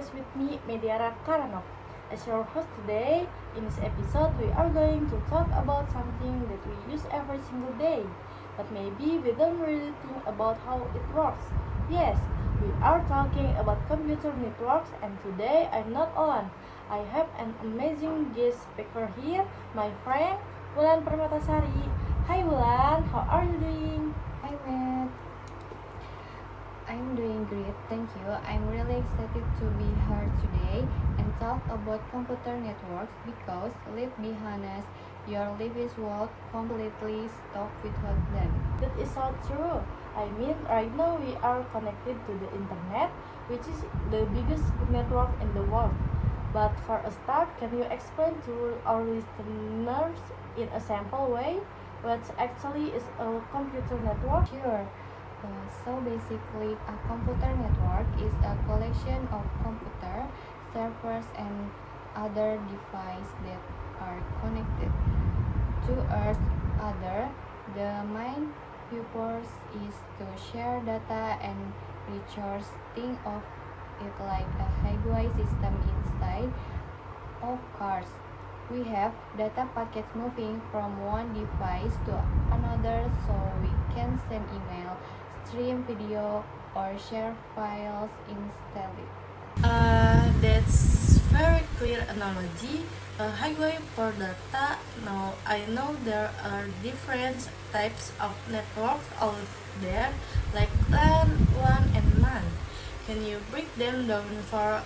podcast with me, Mediara Karanok. As your host today, in this episode, we are going to talk about something that we use every single day, but maybe we don't really think about how it works. Yes, we are talking about computer networks, and today I'm not alone. I have an amazing guest speaker here, my friend Wulan Permatasari. Hi Wulan, how are you doing? Hi Matt, I'm doing great, thank you. I'm really excited to be here today and talk about computer networks because, let's be honest, your lives won't completely stop without them. That is so true. I mean, right now we are connected to the internet, which is the biggest network in the world. But for a start, can you explain to our listeners in a simple way what actually is a computer network? Sure. So basically, a computer network is a collection of computer servers and other devices that are connected to each other. The main purpose is to share data and resource. Think of it like a highway system inside of cars. We have data packets moving from one device to another so we can send email, stream video, or share files instantly. That's very clear analogy. A highway for data. Now I know there are different types of networks out there, like LAN, WAN, and MAN. Can you break them down for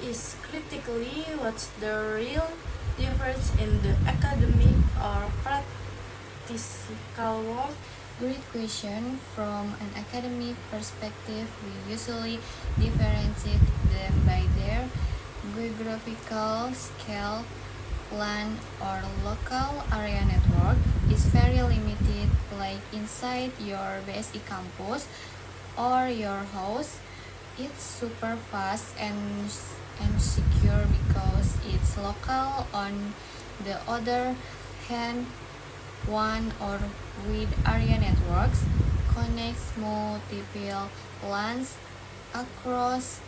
is critically what's the real difference in the academic or practical world? Great question. From an academic perspective, we usually differentiate them by their geographical scale. LAN or local area network is very limited, like inside your BSI campus or your house. It's super fast and secure because it's local. On the other hand, one or with area networks connects multiple LANs across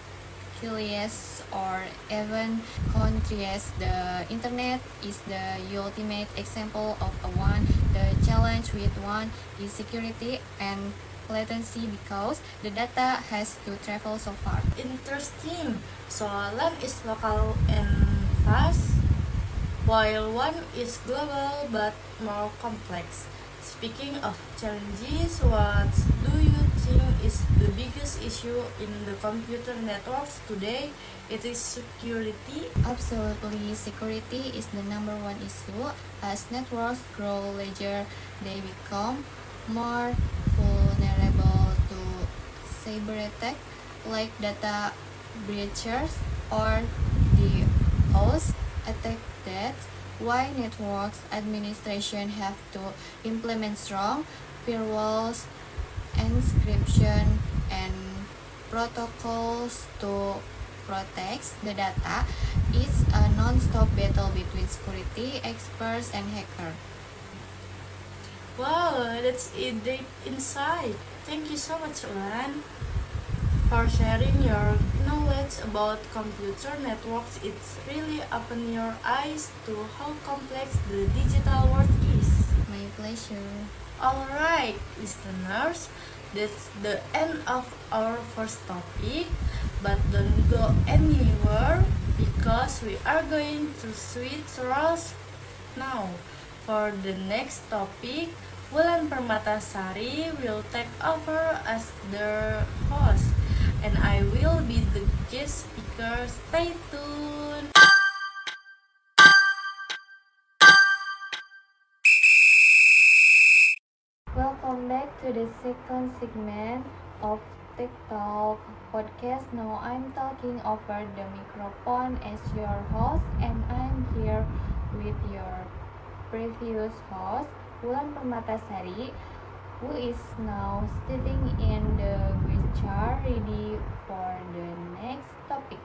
kilometers or even countries. The internet is the ultimate example of a one. The challenge with one is security and latency because the data has to travel so far. Interesting. So LAN is local and fast, while one is global but more complex. Speaking of challenges, what do you think is the biggest issue in the computer networks today? It is security. Absolutely, security is the number one issue. As networks grow larger, they become more vulnerable to cyber attack like data breaches or DDoS attack. That's why networks administration have to implement strong firewalls, encryption, and protocols to protect the data. It's a non-stop battle between security experts and hackers. Wow, that's a deep insight. Thank you so much, Ulan, for sharing your knowledge about computer networks. It's really opened your eyes to how complex the digital world is. My pleasure. Alright, listeners, that's the end of our first topic. But don't go anywhere because we are going to switch roles now. For the next topic, Wulan Permatasari will take over as the host, and I will be the guest speaker. Stay tuned. Welcome back to the second segment of Tech Talk podcast. Now I'm talking over the microphone as your host, and I'm here with your previous host, Wulan Permatasari, who is now sitting in the guest chair ready for the next topic.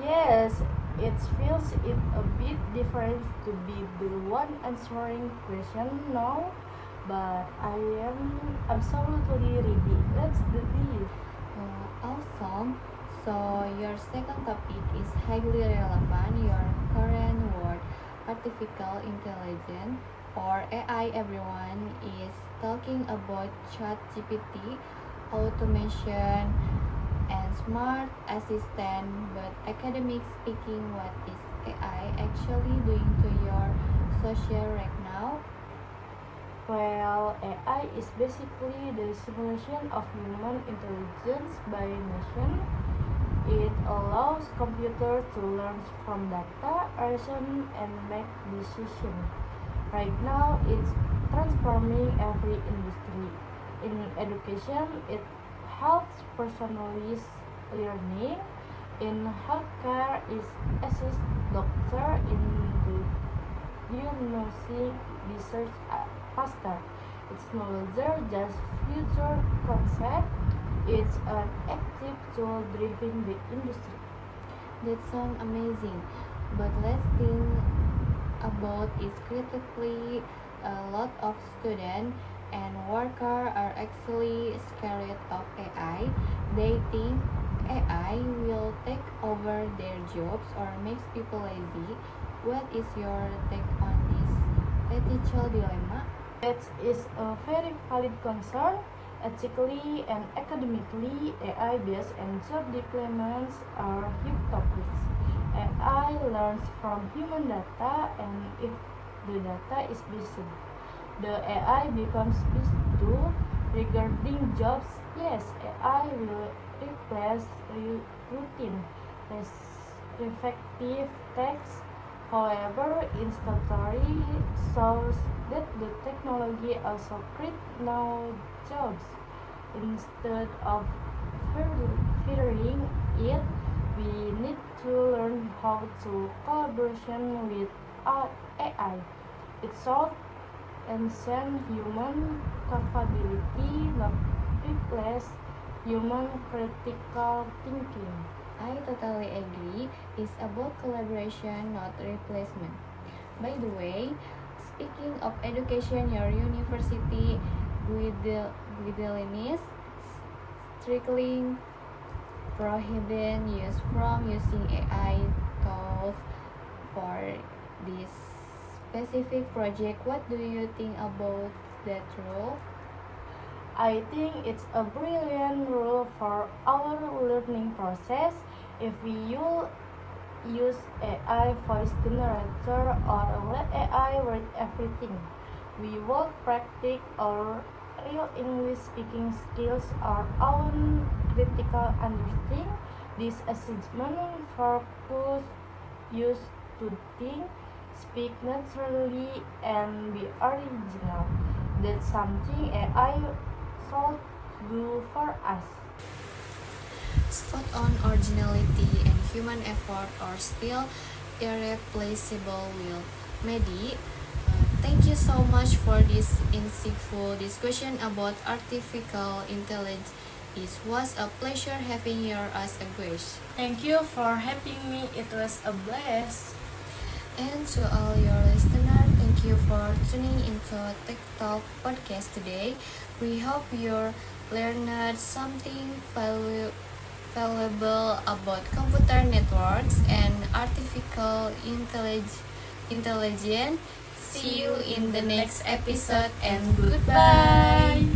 Yes, it feels it a bit different to be the one answering question now, but I am absolutely ready. Let's do this. Awesome. So your second topic is highly relevant, your current word, artificial intelligence or AI. Everyone is talking about ChatGPT, automation, and smart assistant, but academics speaking, what is AI actually doing to your social right now? Well, AI is basically the simulation of human intelligence by machine. It allows computers to learn from data, reason, and make decisions. Right now, it's transforming every industry. In education, it helps personalized learning. In healthcare, it assists doctor in the diagnosing research faster. It's no longer just future concept. It's an active tool driving the industry. That sounds amazing, but let's think about it critically. A lot of students and workers are actually scared of AI. They think AI will take over their jobs or makes people lazy. What is your take on this ethical dilemma? That is a very valid concern. Ethically and academically, AI-based and job deployments are huge topics. AI learns from human data, and if the data is biased, the AI becomes biased too. Regarding jobs, yes, AI will replace routine, repetitive tasks. However, instantly shows that the technology also creates new jobs. Instead of fearing it, we need to learn how to collaboration with AI. It should enhance human capability, not replace human critical thinking. I totally agree. It's about collaboration, not replacement. By the way, speaking of education, your university guidelines strictly prohibit use from using AI tools for this specific project. What do you think about that rule? I think it's a brilliant rule for our learning process. If we use AI voice generator or let AI write everything, we will practice our real English speaking skills, our own critical understanding. This assessment focus use to think, speak naturally, and be original. That's something AI should do for us. Spot on. Originality and human effort are still irreplaceable. Will Mehdi, thank you so much for this insightful discussion about artificial intelligence. It was a pleasure having you as a guest. Thank you for having me. It was a blast. And to all your listeners, thank you for tuning into Tech Talk podcast today. We hope you learned something valuable about computer networks and artificial intelligence. See you in the next episode and goodbye.